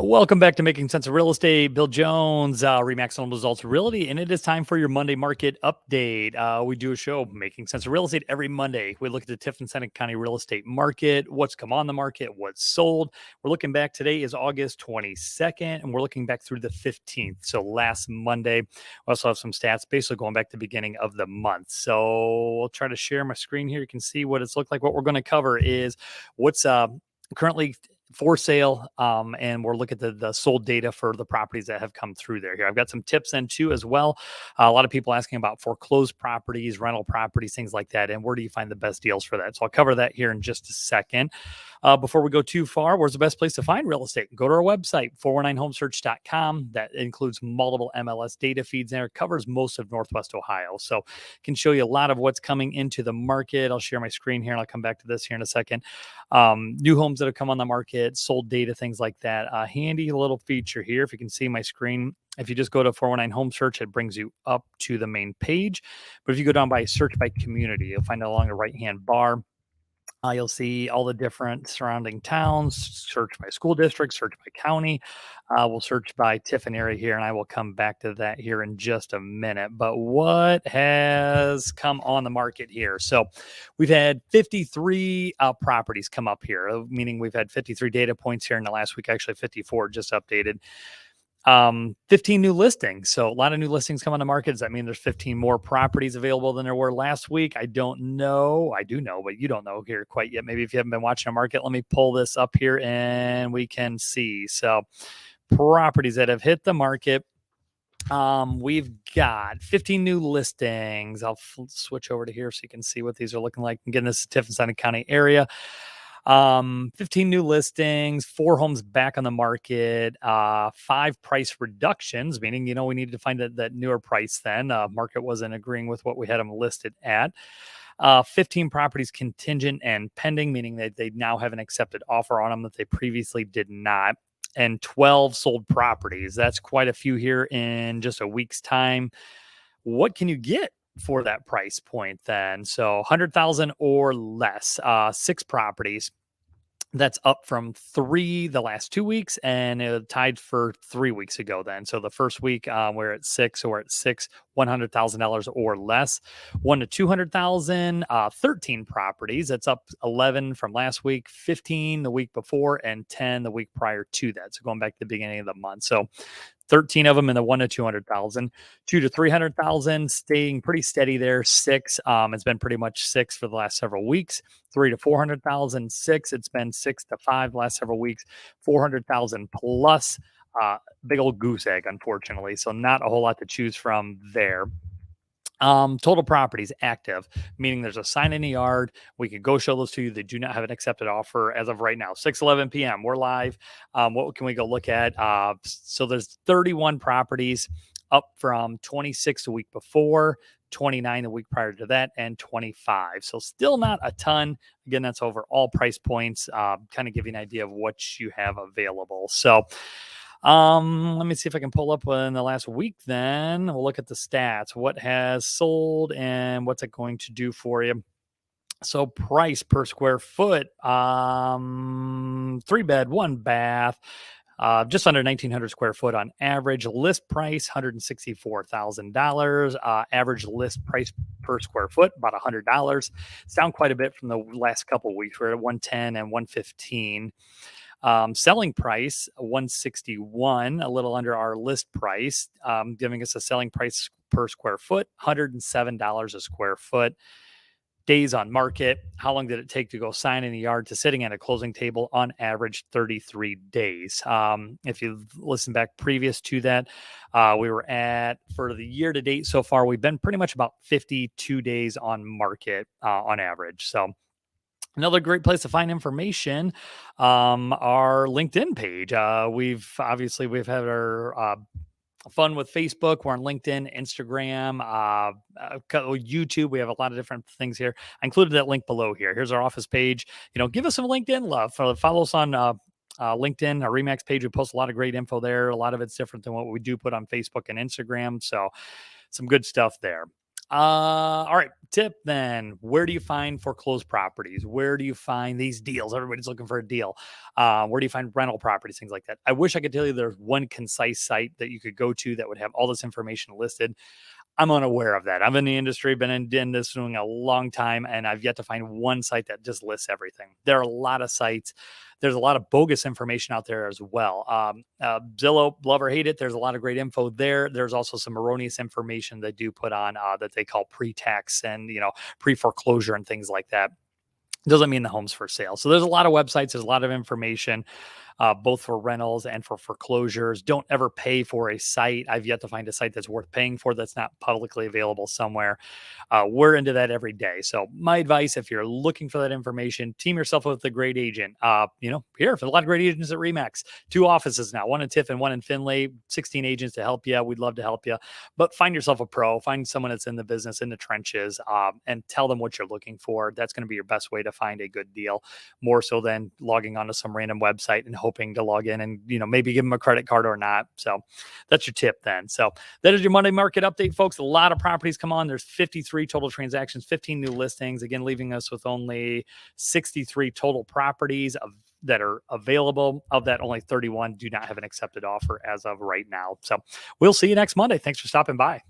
Welcome back to Making Sense of Real Estate. Bill Jones, Remax on Results Realty, and it is time for your Monday market update. We do a show, Making Sense of Real Estate, every Monday. We look at the Tiffin Seneca County real estate market, what's come on the market, what's sold. We're looking back. Today is August 22nd, and we're looking back through the 15th. So last Monday, we also have some stats basically going back to the beginning of the month. So I'll try to share my screen here. You can see what it's looked like. What we're going to cover is what's currently for sale, and we'll look at the sold data for the properties that have come through there. Here, I've got some tips in too as well. A lot of people asking about foreclosed properties, rental properties, things like that, and where do you find the best deals for that? So I'll cover that here in just a second. Before we go too far, where's the best place to find real estate? Go to our website, 419homesearch.com. That includes multiple MLS data feeds there. It covers most of Northwest Ohio. So can show you a lot of what's coming into the market. I'll share my screen here and I'll come back to this here in a second. New homes that have come on the market, sold data, things like that. Handy little feature here. If you can see my screen, if you just go to 419 Home Search, it brings you up to the main page. But if you go down by search by community, you'll find it along the right-hand bar. You'll see all the different surrounding towns, search by school district, search by county. We'll search by Tiffin area here, and I will come back to that here in just a minute. But what has come on the market here? So we've had 53 properties come up here, meaning we've had 53 data points here in the last week, actually 54 just updated. 15 new listings. So a lot of new listings come on the market. Does that mean there's 15 more properties available than there were last week? I don't know. I do know, but you don't know here quite yet. Maybe if you haven't been watching the market, let me pull this up here and we can see. So properties that have hit the market. We've got 15 new listings. I'll switch over to here so you can see what these are looking like. Again, this is Tiffin Seneca County area. 15 new listings, 4 homes back on the market, 5 price reductions, meaning, we needed to find that newer price then. Market wasn't agreeing with what we had them listed at. 15 properties contingent and pending, meaning that they now have an accepted offer on them that they previously did not. And 12 sold properties. That's quite a few here in just a week's time. What can you get for that price point then? So 100,000 or less, 6 properties. That's up from 3 the last 2 weeks, and it tied for 3 weeks ago then. So the first week, we're at 6, so we're at 6, $100,000 or less. 1 to 200,000, 13 properties. That's up 11 from last week, 15 the week before, and 10 the week prior to that. So going back to the beginning of the month. So 13 of them in the 1 to 200,000, 2 to 300,000, staying pretty steady there. 6, it's been pretty much 6 for the last several weeks. 3 to 400,000, 6. It's been 6 to 5 the last several weeks. 400,000 plus. Big old goose egg, unfortunately. So not a whole lot to choose from there. Total properties active, meaning there's a sign in the yard. We can go show those to you. They do not have an accepted offer as of right now. 6:11 p.m. We're live. What can we go look at? So there's 31 properties, up from 26 the week before, 29 the week prior to that, and 25. So still not a ton. Again, that's over all price points. Kind of give you an idea of what you have available. So let me see if I can pull up in the last week then. We'll look at the stats. What has sold and what's it going to do for you? So price per square foot, 3-bed, 1-bath, just under 1,900 square foot on average. List price, $164,000. Average list price per square foot, about $100. It's down quite a bit from the last couple of weeks. We're at 110 and 115. Selling price, 161, a little under our list price, giving us a selling price per square foot, $107 a square foot. Days on market. How long did it take to go sign in the yard to sitting at a closing table? On average, 33 days. If you listen back previous to that, we were at, for the year to date so far, we've been pretty much about 52 days on market on average. So another great place to find information, our LinkedIn page. We've had our fun with Facebook. We're on LinkedIn, Instagram, YouTube. We have a lot of different things here. I included that link below here. Here's our office page. Give us some LinkedIn love. Follow us on LinkedIn, our Remax page. We post a lot of great info there. A lot of it's different than what we do put on Facebook and Instagram. So some good stuff there. All right. Tip then. Where do you find foreclosed properties? Where do you find these deals? Everybody's looking for a deal. Where do you find rental properties? Things like that. I wish I could tell you there's one concise site that you could go to that would have all this information listed. I'm unaware of that. I'm in the industry, been in this doing a long time, and I've yet to find one site that just lists everything. There are a lot of sites. There's a lot of bogus information out there as well. Zillow, love or hate it, there's a lot of great info there. There's also some erroneous information they do put on that they call pre-tax and pre-foreclosure and things like that. Doesn't mean the home's for sale. So there's a lot of websites. There's a lot of information, both for rentals and for foreclosures. Don't ever pay for a site. I've yet to find a site that's worth paying for that's not publicly available somewhere. We're into that every day. So my advice, if you're looking for that information, team yourself with a great agent. Here, for a lot of great agents at Remax, 2 offices now, one in Tiff and one in Findlay, 16 agents to help you. We'd love to help you, but find yourself a pro, find someone that's in the business, in the trenches, and tell them what you're looking for. That's going to be your best way to find a good deal, more so than logging onto some random website and hoping to log in and maybe give them a credit card or not. So that's your tip then. So that is your Monday market update, folks. A lot of properties come on. There's 53 total transactions, 15 new listings, again leaving us with only 63 total properties that are available. Of that, only 31 do not have an accepted offer as of right now. So we'll see you next Monday. Thanks for stopping by.